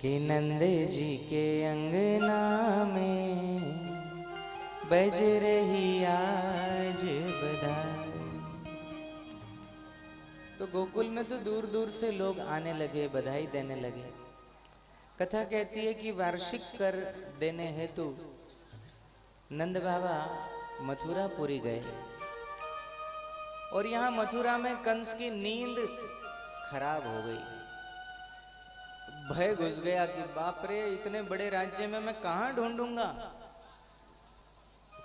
कि नंद जी के अंगना में बज रही आज बधाई। तो गोकुल में तो दूर दूर से लोग आने लगे, बधाई देने लगे। कथा कहती है कि वार्षिक कर देने हेतु नंद बाबा मथुरापुरी गए और यहाँ मथुरा में कंस की नींद खराब हो गई। भय घुस गया कि बाप रे, इतने बड़े राज्य में मैं कहां ढूंढूंगा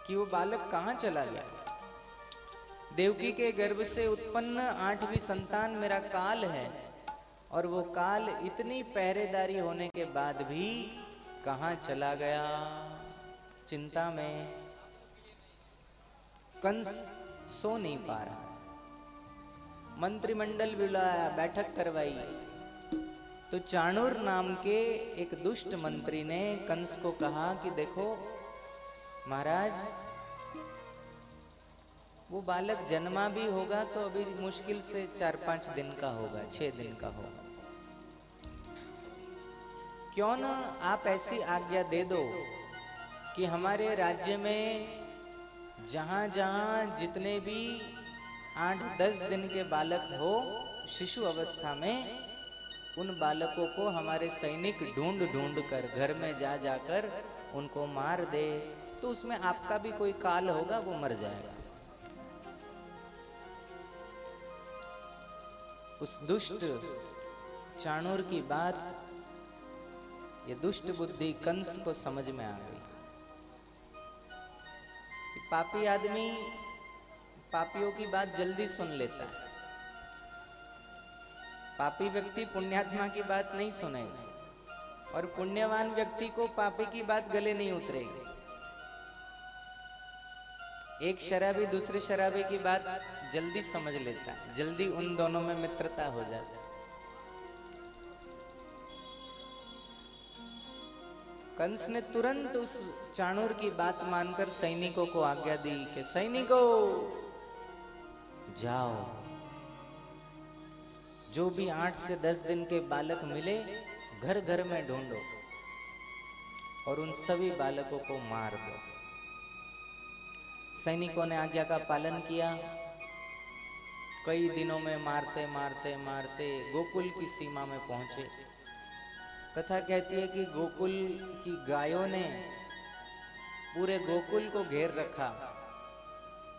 कि वो बालक कहां चला गया। देवकी के गर्भ से उत्पन्न 8वीं संतान मेरा काल है और वो काल इतनी पहरेदारी होने के बाद भी कहां चला गया। चिंता में कंस सो नहीं पा रहा। मंत्रिमंडल बुलाया, बैठक करवाई तो चाणूर नाम के एक दुष्ट मंत्री ने कंस को कहा कि देखो महाराज, वो बालक जन्मा भी होगा तो अभी मुश्किल से 4-5 दिन का होगा, 6 दिन का होगा। क्यों ना आप ऐसी आज्ञा दे दो कि हमारे राज्य में जहां जहां जितने भी 8-10 दिन के बालक हो शिशु अवस्था में, उन बालकों को हमारे सैनिक ढूंढ ढूंढ कर घर में जा जाकर उनको मार दे, तो उसमें आपका भी कोई काल होगा, वो मर जाएगा। उस दुष्ट चाणूर की बात, ये दुष्ट बुद्धि कंस को समझ में आ गई। पापी आदमी पापियों की बात जल्दी सुन लेता है। पापी व्यक्ति पुण्यात्मा की बात नहीं सुनेगा और पुण्यवान व्यक्ति को पापी की बात गले नहीं उतरेगी। एक शराबी दूसरे शराबी की बात जल्दी समझ लेता है, जल्दी उन दोनों में मित्रता हो जाती है। कंस ने तुरंत उस चाणूर की बात मानकर सैनिकों को आज्ञा दी कि सैनिकों जाओ, जो भी 8 से 10 दिन के बालक मिले घर घर में ढूंढो और उन सभी बालकों को मार दो। सैनिकों ने आज्ञा का पालन किया। कई दिनों में मारते मारते मारते गोकुल की सीमा में पहुंचे। कथा कहती है कि गोकुल की गायों ने पूरे गोकुल को घेर रखा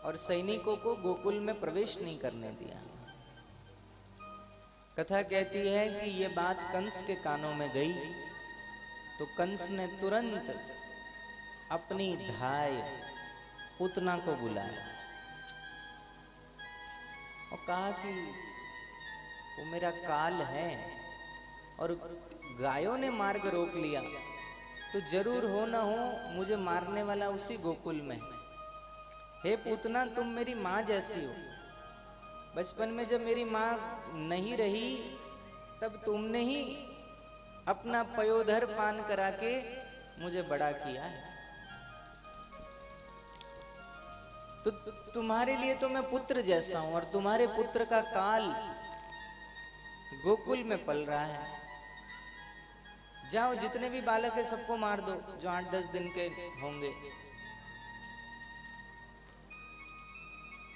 और सैनिकों को गोकुल में प्रवेश नहीं करने दिया। कथा कहती है कि यह बात कंस के कानों में गई तो कंस ने तुरंत अपनी धाय पूतना को बुलाया और कहा कि वो मेरा काल है और गायों ने मार्ग रोक लिया तो जरूर हो ना हो मुझे मारने वाला उसी गोकुल में। हे पूतना, तुम मेरी माँ जैसी हो। बचपन में जब मेरी माँ नहीं रही तब तुमने ही अपना पयोधर पान करा के मुझे बड़ा किया है। तो तुम्हारे लिए तो मैं पुत्र जैसा हूं और तुम्हारे पुत्र का काल गोकुल में पल रहा है। जाओ, जितने भी बालक है सबको मार दो जो 8-10 दिन के होंगे।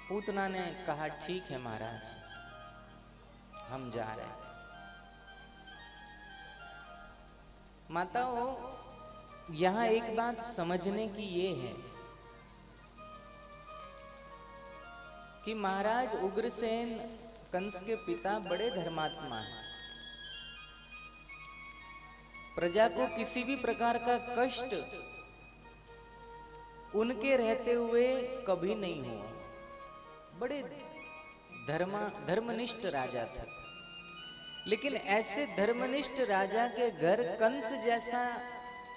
पूतना ने कहा ठीक है महाराज, हम जा रहे हैं। माताओं, यहां एक बात समझने की ये है कि महाराज उग्रसेन कंस के पिता बड़े धर्मात्मा हैं। प्रजा को किसी भी प्रकार का कष्ट उनके रहते हुए कभी नहीं हुआ। बड़े धर्मनिष्ठ राजा थे। लेकिन ऐसे धर्मनिष्ठ राजा के घर कंस जैसा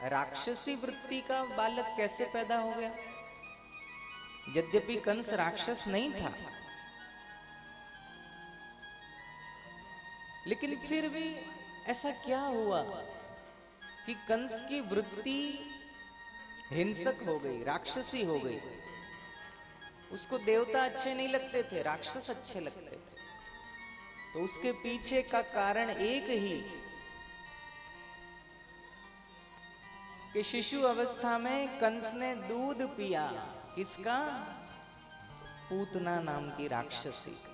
राक्षसी वृत्ति का बालक कैसे पैदा हो गया? यद्यपि कंस राक्षस नहीं था, लेकिन फिर भी ऐसा क्या हुआ कि कंस की वृत्ति हिंसक हो गई, राक्षसी हो गई। उसको देवता अच्छे नहीं लगते थे, राक्षस अच्छे लगते थे। तो उसके पीछे का कारण एक ही कि शिशु अवस्था में कंस ने दूध पिया, किसका? पूतना नाम की राक्षसी का।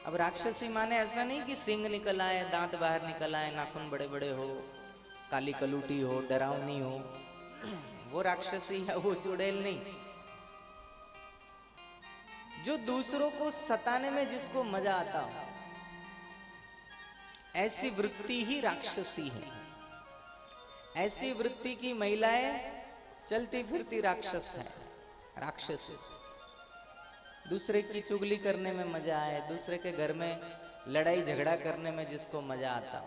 अब राक्षसी माने ऐसा नहीं कि सिंग निकल आए, दांत बाहर निकल आए, नाखून बड़े बड़े हो, काली कलूटी हो, डरावनी हो, वो राक्षसी है, वो चुड़ैल नहीं। जो दूसरों को सताने में जिसको मजा आता हो, ऐसी वृत्ति ही राक्षसी है। ऐसी वृत्ति की महिलाएं चलती फिरती राक्षस है, राक्षसी। दूसरे की चुगली करने में मजा आए, दूसरे के घर में लड़ाई झगड़ा करने में जिसको मजा आता,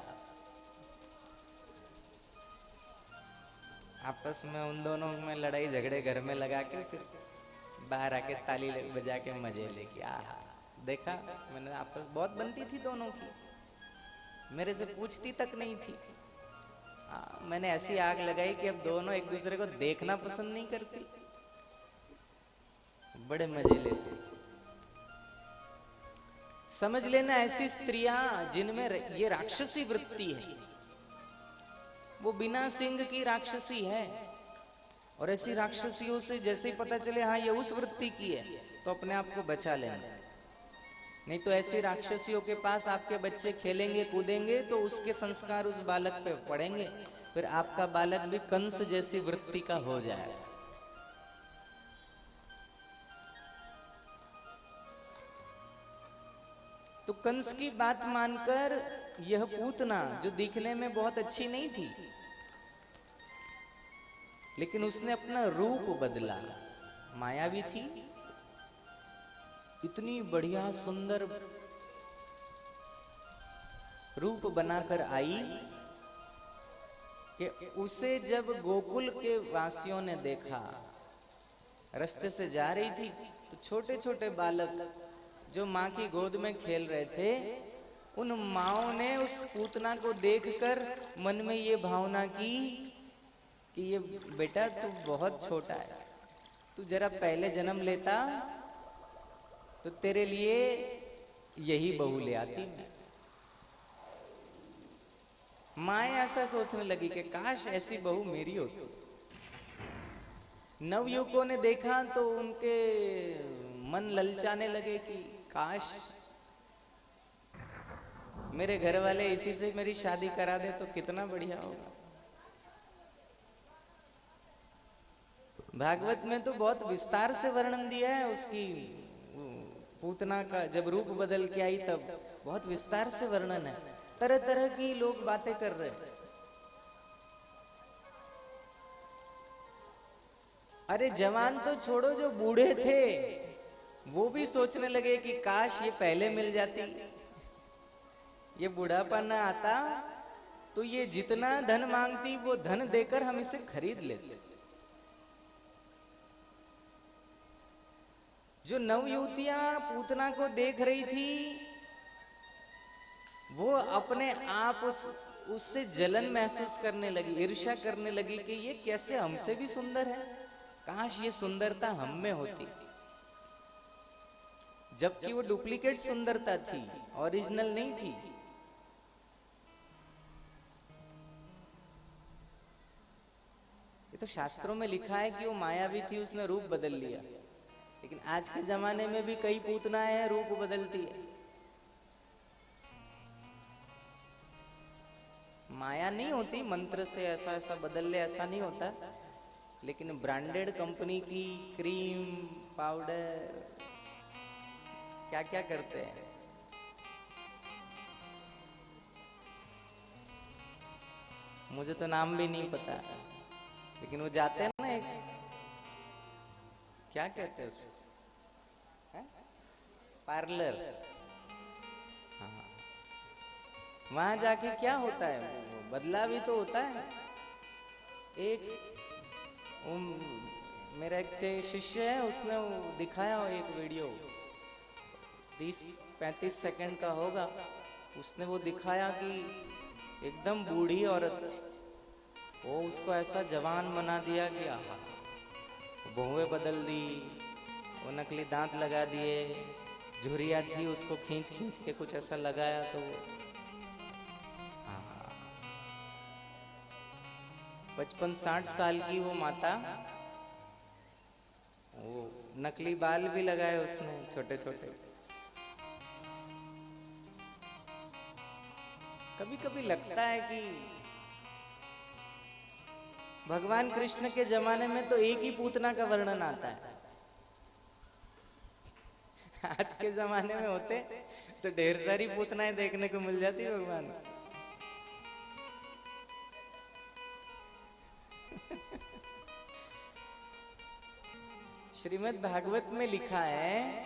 आपस में उन दोनों में लड़ाई झगड़े घर में लगा के फिर बाहर आके ताली बजा के मजे लेके देखा मैंने, आपस बहुत बनती थी दोनों की, मेरे से पूछती तक नहीं थी। मैंने ऐसी आग लगाई कि अब दोनों एक दूसरे को देखना पसंद नहीं करती, बड़े मजे लेते। समझ लेना, ऐसी स्त्रियां जिनमें ये राक्षसी वृत्ति है, वो बिना सिंह की राक्षसी है। और ऐसी राक्षसियों से जैसे ही पता चले हाँ ये उस वृत्ति की है, तो अपने आप को बचा लेना। नहीं तो ऐसी राक्षसियों के पास आपके बच्चे खेलेंगे कूदेंगे तो उसके संस्कार उस बालक पे पड़ेंगे, फिर आपका बालक भी कंस जैसी वृत्ति का हो जाए। तो कंस की बात मानकर यह पूतना, जो दिखने में बहुत अच्छी नहीं थी, लेकिन उसने अपना रूप बदला। मायावी थी, इतनी बढ़िया सुंदर रूप बनाकर आई कि उसे जब गोकुल के वासियों ने देखा, रास्ते से जा रही थी, तो छोटे छोटे बालक जो माँ की गोद में खेल रहे थे, उन माओं ने उस पूतना को देखकर मन में ये भावना की कि ये बेटा तू बहुत छोटा है, तू जरा पहले जन्म लेता तो तेरे लिए यही बहू ले आती मैं। माए ऐसा सोचने लगी कि काश ऐसी बहू मेरी होती। नवयुवकों ने देखा तो उनके मन ललचाने लगे कि काश मेरे घर वाले इसी से मेरी शादी करा दे तो कितना बढ़िया होगा। भागवत में तो बहुत विस्तार से वर्णन दिया है उसकी, पूतना का जब रूप बदल के आई तब बहुत विस्तार से वर्णन है। तरह तरह की लोग बातें कर रहे हैं। अरे जवान तो छोड़ो, जो बूढ़े थे वो भी सोचने लगे कि काश ये पहले मिल जाती, ये बुढ़ापा न आता तो ये जितना धन मांगती वो धन देकर हम इसे खरीद लेते। जो नवयुवतियां पूतना को देख रही थी, वो अपने आप उससे जलन महसूस करने लगी, ईर्ष्या करने लगी कि ये कैसे हमसे भी सुंदर है, काश ये सुंदरता हम में होती। जबकि वो डुप्लीकेट सुंदरता थी, ओरिजिनल नहीं थी। ये तो शास्त्रों में लिखा है कि वो मायावी थी, उसने रूप बदल लिया। लेकिन आज के जमाने में भी कई पूतनाएं हैं रूप बदलती है। माया नहीं होती, मंत्र से ऐसा ऐसा बदल ले ऐसा नहीं होता, लेकिन ब्रांडेड कंपनी की क्रीम पाउडर क्या क्या करते हैं। मुझे तो नाम भी नहीं पता, लेकिन वो जाते हैं ना, एक क्या कहते हैं उसको, पार्लर। हाँ, वहां जाके क्या होता है, बदला भी तो होता है। एक मेरा एक शिष्य है, उसने दिखाया एक वीडियो 30-35 सेकंड का होगा। उसने वो दिखाया कि एकदम बूढ़ी औरत, वो उसको ऐसा जवान बना दिया कि आहा, बहुएं बदल दी, वो नकली दांत लगा दिए, झुर्रियाँ थी उसको खींच खींच के कुछ ऐसा लगाया तो 55-60 साल की वो माता, वो नकली बाल भी लगाए उसने छोटे छोटे। कभी कभी लगता है कि भगवान कृष्ण के जमाने में तो एक ही पूतना का वर्णन आता है, आज के जमाने में होते तो ढेर सारी पूतनाएं देखने को मिल जाती भगवान। श्रीमद् भागवत में लिखा है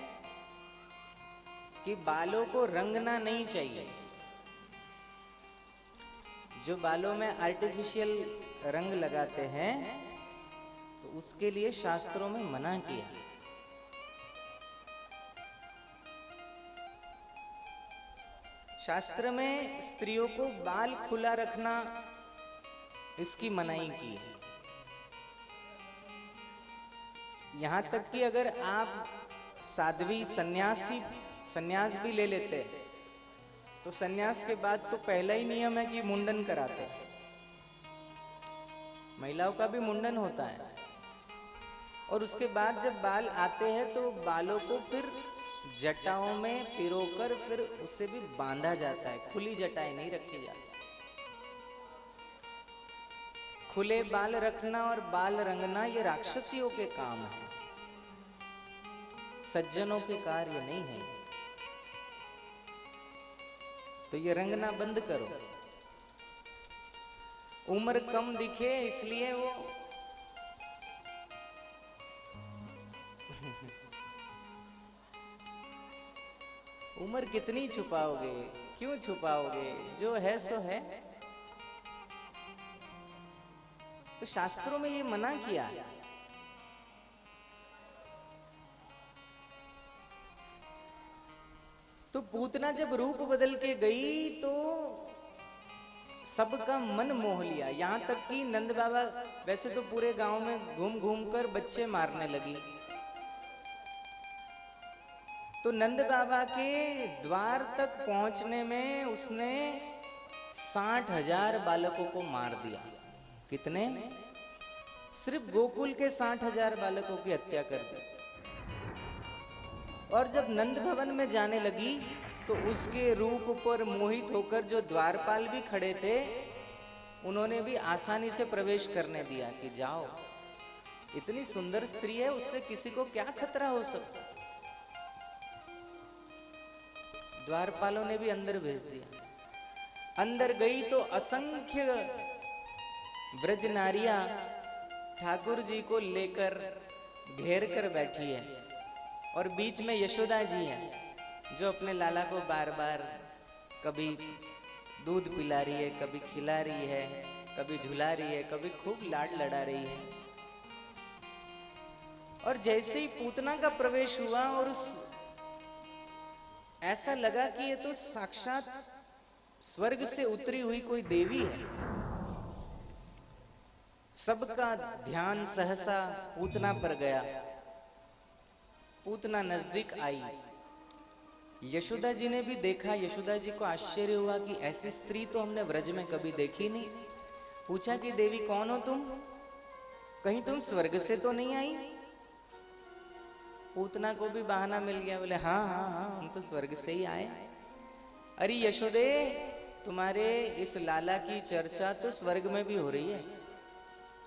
कि बालों को रंगना नहीं चाहिए। जो बालों में आर्टिफिशियल रंग लगाते हैं तो उसके लिए शास्त्रों में मना किया। शास्त्र में स्त्रियों को बाल खुला रखना इसकी मनाही की है। यहां तक कि अगर आप साध्वी सन्यास भी ले लेते तो सन्यास के बाद तो पहला ही नियम है कि मुंडन कराते। महिलाओं का भी मुंडन होता है और उसके बाद जब बाल आते हैं तो बालों को फिर जटाओं में पिरोकर फिर उसे भी बांधा जाता है। खुली जटाएं नहीं रखी जाती। खुले बाल रखना और बाल रंगना ये राक्षसियों के काम है, सज्जनों के कार्य नहीं है। तो ये रंगना बंद करो। उम्र कम दिखे इसलिए वो उम्र कितनी छुपाओगे, क्यों छुपाओगे, जो है सो है। तो शास्त्रों में ये मना किया है। तो पूतना जब रूप बदल के गई तो सबका मन मोह लिया। यहां तक कि नंद बाबा वैसे तो पूरे गांव में घूम घूम कर बच्चे मारने लगी। तो नंद बाबा के द्वार तक पहुंचने में उसने 60,000 बालकों को मार दिया। कितने? सिर्फ गोकुल के 60,000 बालकों की हत्या कर दी। और जब नंद भवन में जाने लगी तो उसके रूप पर मोहित होकर जो द्वारपाल भी खड़े थे उन्होंने भी आसानी से प्रवेश करने दिया कि जाओ, इतनी सुंदर स्त्री है, उससे किसी को क्या खतरा हो सकता। द्वारपालों ने भी अंदर भेज दिया। अंदर गई तो असंख्य ब्रज नारियां ठाकुर जी को लेकर घेर कर बैठी है और बीच में यशोदा जी हैं जो अपने लाला को बार बार कभी दूध पिला रही है, कभी खिला रही है, कभी झुला रही है, कभी खूब लाड लड़ा रही है। और जैसे ही पूतना का प्रवेश हुआ और ऐसा लगा कि ये तो साक्षात स्वर्ग से उतरी हुई कोई देवी है। सबका ध्यान सहसा पूतना पर गया। पूतना नजदीक आई। यशोदा जी ने भी देखा। यशोदा जी को आश्चर्य हुआ कि ऐसी स्त्री तो हमने व्रज में कभी देखी नहीं। पूछा कि देवी कौन हो तुम, कहीं तुम स्वर्ग से तो नहीं आई? पूतना को भी बहाना मिल गया, बोले हाँ हाँ हाँ हम तो स्वर्ग से ही आए। अरे यशोदे, तुम्हारे इस लाला की चर्चा तो स्वर्ग में भी हो रही है,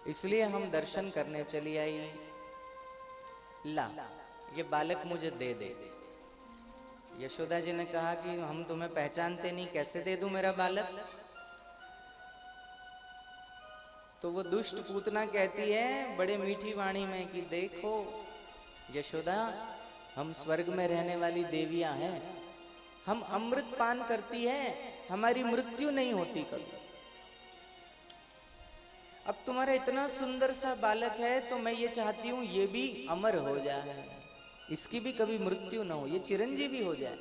इसलिए हम दर्शन करने चली आई। ला ये बालक मुझे दे दे। यशोदा जी ने कहा कि हम तुम्हें पहचानते नहीं, कैसे दे दूं मेरा बालक? तो वो दुष्ट पूतना कहती है बड़े मीठी वाणी में कि देखो यशोदा, हम स्वर्ग में रहने वाली देवियां हैं, हम अमृत पान करती हैं, हमारी मृत्यु नहीं होती कभी। अब तुम्हारा इतना सुंदर सा बालक है तो मैं ये चाहती हूं ये भी अमर हो जाए, इसकी भी कभी मृत्यु न हो, ये चिरंजीवी हो जाए।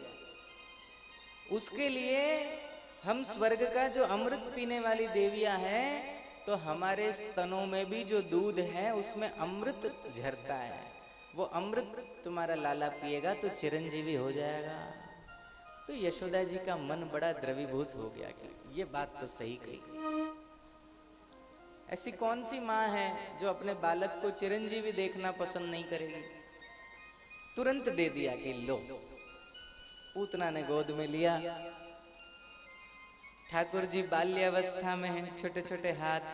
उसके लिए हम स्वर्ग का जो अमृत पीने वाली देवियां हैं तो हमारे स्तनों में भी जो दूध है उसमें अमृत झरता है, वो अमृत तुम्हारा लाला पिएगा तो चिरंजीवी हो जाएगा। तो यशोदा जी का मन बड़ा द्रवीभूत हो गया कि ये बात तो सही कही। ऐसी कौन सी माँ है जो अपने बालक को चिरंजीवी देखना पसंद नहीं करेगी? तुरंत दे दिया कि लो। पूतना ने गोद में लिया। ठाकुर जी बाल्यावस्था में हैं, छोटे छोटे हाथ,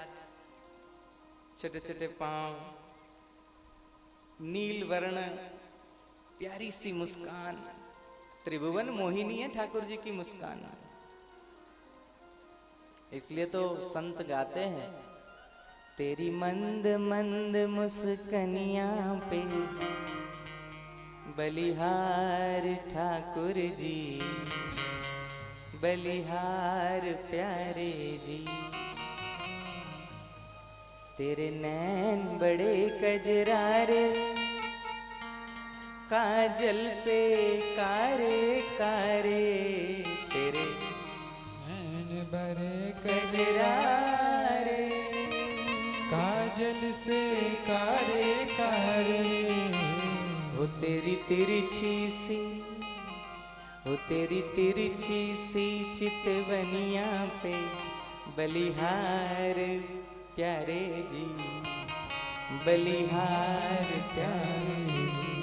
छोटे छोटे पांव, नील वर्ण, प्यारी सी मुस्कान, त्रिभुवन मोहिनी है ठाकुर जी की मुस्कान। इसलिए तो संत गाते हैं, तेरी मंद मंद मुस्कनिया पे बलिहार ठाकुर जी, बलिहार प्यारे जी। तेरे नैन बड़े कजरारे, काजल से कारे कारे, तेरे नैन बड़े कजरारे, काजल से कारे कारे। वो तेरी तिरछी सी, वो तेरी तिरछी सी चितवनिया पे बलिहार प्यारे जी, बलिहार प्यारे जी।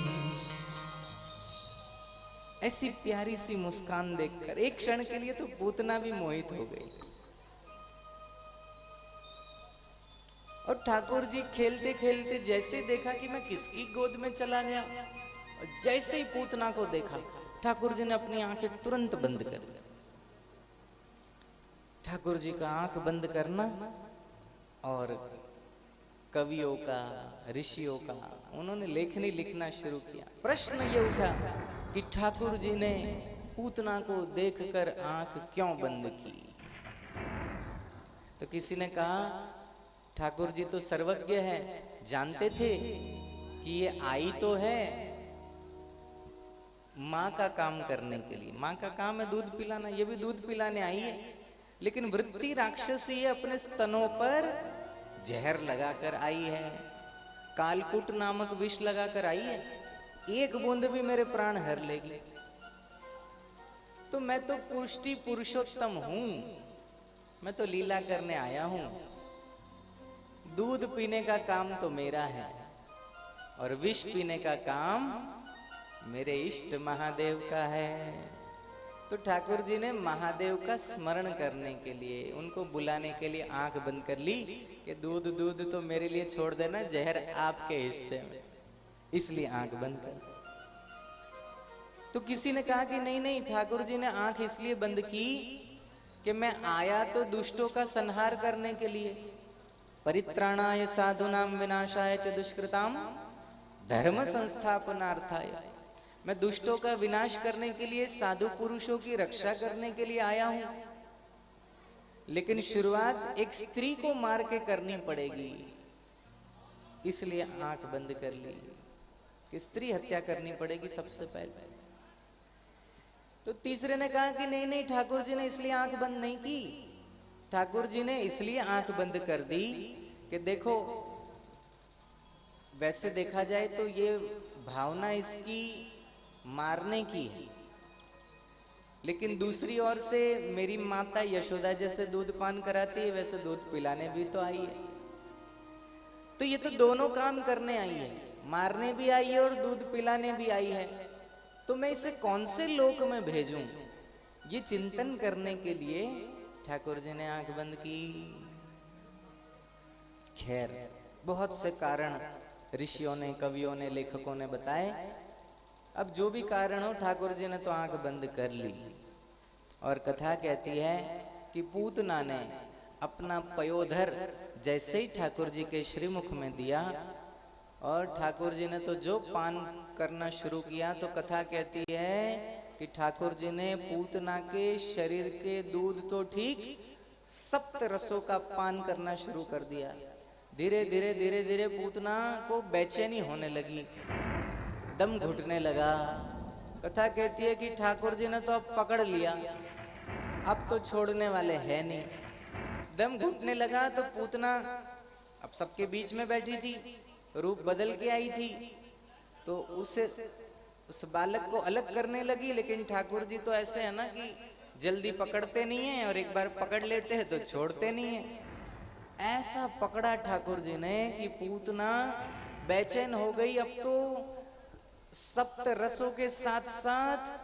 ऐसी प्यारी सी मुस्कान देखकर एक क्षण के लिए तो पूतना भी मोहित हो गई। और ठाकुर जी खेलते खेलते जैसे देखा कि मैं किसकी गोद में चला गया, और जैसे ही पूतना को देखा, ठाकुर जी ने अपनी आंखें तुरंत बंद कर दी। ठाकुर जी का आंख बंद करना और कवियों का, ऋषियों का, उन्होंने लेखनी लिखना शुरू किया। प्रश्न ये उठा कि ठाकुर जी ने पूतना को देखकर आंख क्यों बंद की? तो किसी ने कहा, ठाकुर जी तो सर्वज्ञ है, जानते थे कि ये आई तो है माँ का काम करने के लिए। माँ का काम है दूध पिलाना, ये भी दूध पिलाने आई है, लेकिन वृत्ति राक्षसी है, अपने स्तनों पर जहर लगाकर आई है, कालकूट नामक विष लगाकर आई है, एक बूंद भी मेरे प्राण हर लेगी। तो मैं तो पुष्टि पुरुषोत्तम हूं, मैं तो लीला करने आया हूं, दूध पीने का काम तो मेरा है और विष पीने का काम मेरे इष्ट महादेव का है। तो ठाकुर जी ने महादेव का स्मरण करने के लिए, उनको बुलाने के लिए आंख बंद कर ली कि दूध दूध तो मेरे लिए छोड़ देना, जहर आपके हिस्से में, इसलिए आंख बंद कर। तो किसी ने कहा कि नहीं नहीं, ठाकुर जी ने आंख इसलिए बंद की कि मैं आया तो दुष्टों का संहार करने के लिए, परित्राणाय साधुनाम विनाशाय च दुष्कृताम धर्म संस्थापनार्थाय, मैं दुष्टों का विनाश करने के लिए, साधु पुरुषों की रक्षा करने के लिए आया हूं। लेकिन शुरुआत एक स्त्री को मार के करनी पड़ेगी, इसलिए आंख बंद कर ली कि स्त्री हत्या करनी पड़ेगी सबसे पहले। तो तीसरे ने कहा कि नहीं नहीं, ठाकुर जी ने इसलिए आंख बंद नहीं की, ठाकुर जी ने इसलिए आंख बंद कर दी कि देखो, वैसे देखा जाए तो ये भावना इसकी मारने की है, लेकिन दूसरी ओर से मेरी माता यशोदा जैसे दूध पान कराती है, वैसे दूध पिलाने भी तो आई है। तो ये तो दोनों काम करने आई है, मारने भी आई है और दूध पिलाने भी आई है। तो मैं इसे कौन से लोक में भेजूं? ये चिंतन करने के लिए ठाकुर जी ने आंख बंद की। खैर, बहुत से कारण ऋषियों ने, कवियों ने, लेखकों ने बताए। अब जो भी कारण हो, ठाकुर जी ने तो आंख बंद कर ली। और कथा कहती है कि पूतना ने अपना पयोधर जैसे ही ठाकुर जी के श्रीमुख में दिया, और ठाकुर जी ने तो जो पान करना शुरू किया, तो कथा कहती है कि ठाकुर जी ने पूतना के शरीर के दूध तो ठीक, सप्त रसों का पान करना शुरू कर दिया। धीरे धीरे धीरे धीरे पूतना को बेचैनी होने लगी, दम घुटने लगा। कथा कहती है कि ठाकुर जी ने तो अब पकड़ लिया, अब तो छोड़ने वाले हैं नहीं। दम घुटने लगा तो पूतना अब सबके बीच में बैठी थी, रूप बदल के आई थी, तो उस बालक को अलग करने लगी। लेकिन ठाकुर जी तो ऐसे है ना कि जल्दी पकड़ते नहीं है, और एक बार पकड़ लेते हैं तो छोड़ते नहीं है। ऐसा पकड़ा ठाकुर जी ने कि पूतना बेचैन हो गई। अब तो सप्त रसों के साथ साथ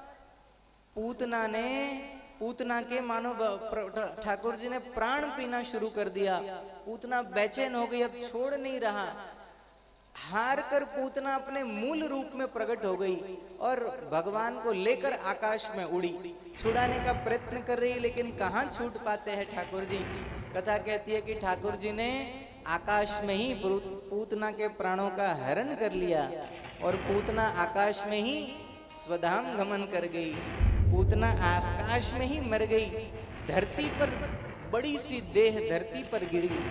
पूतना के मानो ठाकुर जी ने प्राण पीना शुरू कर दिया। पूतना बेचैन हो गई, अब छोड़ नहीं रहा। हार कर पूतना अपने मूल रूप में प्रकट हो गई और भगवान को लेकर आकाश में उड़ी। छुड़ाने का प्रयत्न कर रही, लेकिन कहाँ छूट पाते हैं ठाकुर जी। कथा कहती है कि ठाकुर जी ने आकाश में ही पूतना के प्राणों का हरण कर लिया और पूतना आकाश में ही स्वधाम गमन कर गई। पूतना आकाश में ही मर गई। धरती पर बड़ी सी देह धरती पर गिर गई।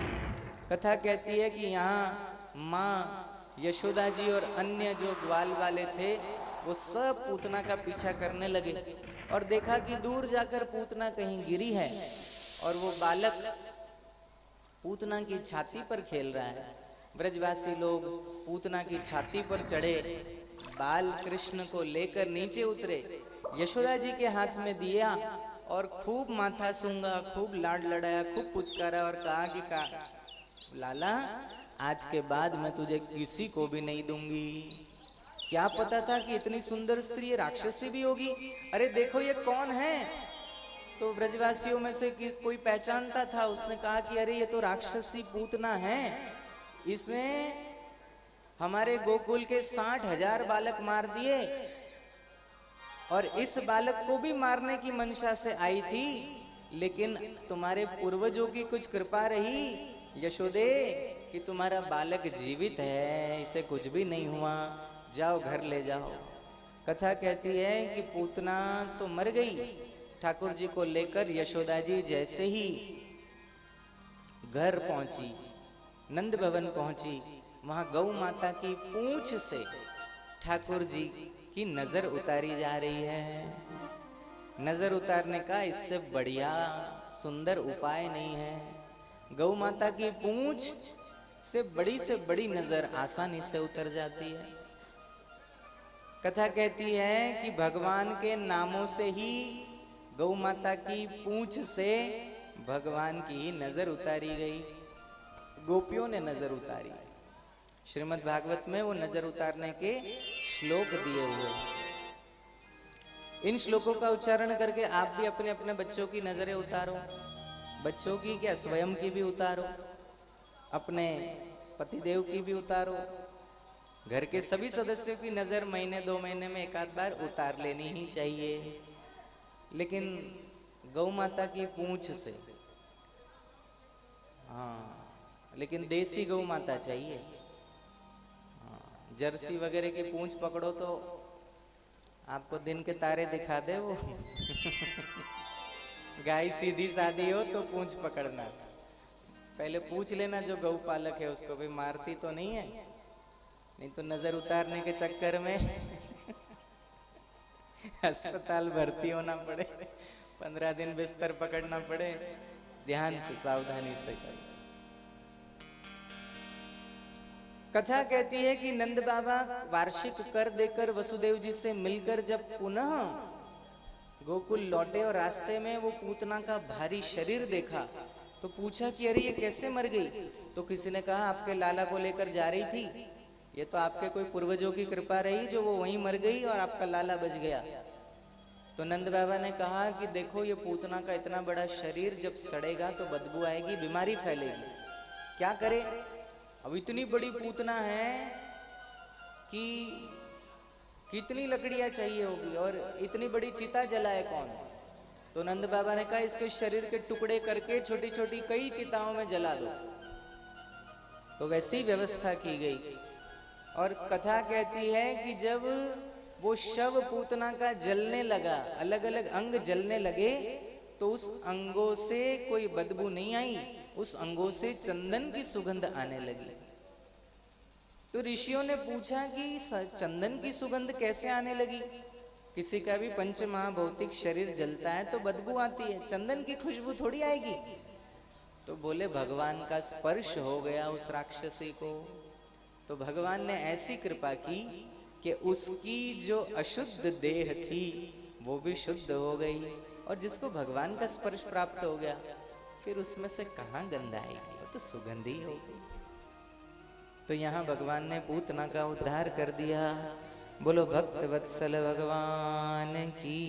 कथा कहती है कि यहाँ माँ यशोदा जी और अन्य जो ग्वाल वाले थे वो सब पूतना का पीछा करने लगे और देखा कि दूर जाकर पूतना कहीं गिरी है और वो बालक पूतना की छाती पर खेल रहा है। ब्रजवासी लोग पूतना की छाती पर चढ़े, बाल कृष्ण को लेकर नीचे उतरे, यशोदा जी के हाथ में दिया और खूब माथा सूंघा, खूब लाड लड़ाया, खूब पुचकारा और कहा कि लाला आज के बाद मैं तुझे किसी को भी नहीं दूंगी। क्या पता था कि इतनी सुंदर स्त्री ये राक्षसी भी होगी। अरे देखो ये कौन है। तो ब्रजवासियों में से कोई पहचानता था, उसने कहा कि अरे ये तो राक्षसी पूतना है, इसने हमारे गोकुल के 60,000 बालक मार दिए और इस बालक को भी मारने की मंशा से आई थी, लेकिन तुम्हारे पूर्वजों की कुछ कृपा रही यशोदे कि तुम्हारा बालक जीवित है, इसे कुछ भी नहीं हुआ, जाओ घर ले जाओ। कथा कहती है कि पूतना तो मर गई। ठाकुर जी को लेकर यशोदा जी जैसे ही घर पहुंची, नंद भवन पहुंची, वहां गौ माता की पूंछ से ठाकुर जी की नजर उतारी जा रही है। नजर उतारने का इससे बढ़िया सुंदर उपाय नहीं है। गौ माता की पूंछ से बड़ी नजर आसानी से उतर जाती है। कथा कहती है कि भगवान के नामों से ही गौ माता की पूंछ से भगवान की नजर उतारी गई। गोपियों ने नजर उतारी। श्रीमद् भागवत में वो नजर उतारने के श्लोक दिए हुए। इन श्लोकों का उच्चारण करके आप भी अपने अपने बच्चों की नजरें उतारो। बच्चों की क्या, स्वयं की भी उतारो, अपने पतिदेव की भी उतारो। घर के सभी सदस्यों की नजर महीने 2 महीने में एक आध बार उतार लेनी ही चाहिए, लेकिन गौ माता की पूंछ से, हाँ, लेकिन देसी गौ माता चाहिए। हाँ, जर्सी वगैरह की पूंछ पकड़ो तो आपको दिन के तारे दिखा दे वो। गाय सीधी सादी हो तो पूंछ पकड़ना, पहले पूछ लेना जो गौ पालक है उसको भी मारती तो नहीं है, नहीं तो नजर उतारने के चक्कर में अस्पताल भर्ती होना पड़े, 15 दिन बिस्तर पकड़ना पड़े। ध्यान से सावधानी से करें। कथा कहती है कि नंद बाबा वार्षिक कर देकर वसुदेव जी से मिलकर जब पुनः गोकुल लौटे और रास्ते में वो पूतना का भारी शरीर देखा तो पूछा कि अरे ये कैसे मर गई। तो किसी ने कहा आपके लाला को लेकर जा रही थी, ये तो आपके कोई पूर्वजों की कृपा रही जो वो वहीं मर गई और आपका लाला बच गया। तो नंद बाबा ने कहा कि देखो ये पूतना का इतना बड़ा शरीर जब सड़ेगा तो बदबू आएगी, बीमारी फैलेगी, क्या करे। अब इतनी बड़ी पूतना है कि कितनी लकड़ियां चाहिए होगी और इतनी बड़ी चिता जलाए कौन। तो नंद बाबा ने कहा इसके शरीर के टुकड़े करके छोटी छोटी कई चिताओं में जला दो। तो वैसी व्यवस्था की गई। और कथा कहती है कि जब वो शव पूतना का जलने लगा, अलग अलग अंग जलने लगे, तो उस अंगों से कोई बदबू नहीं आई, उस अंगों से चंदन की सुगंध आने लगी। तो ऋषियों ने पूछा कि चंदन की सुगंध कैसे आने लगी। किसी का भी पंच महाभौतिक शरीर जलता है तो बदबू आती है, चंदन की खुशबू थोड़ी आएगी। तो बोले भगवान का स्पर्श हो गया उस राक्षसी को। तो भगवान ने ऐसी कृपा की कि उसकी जो अशुद्ध देह थी वो भी शुद्ध हो गई, और जिसको भगवान का स्पर्श प्राप्त हो गया फिर उसमें से कहाँ गंध आएगी। तो सुगंधी होगी। तो यहाँ भगवान ने पूतना का उद्धार कर दिया। बोलो भक्त वत्सल भगवान की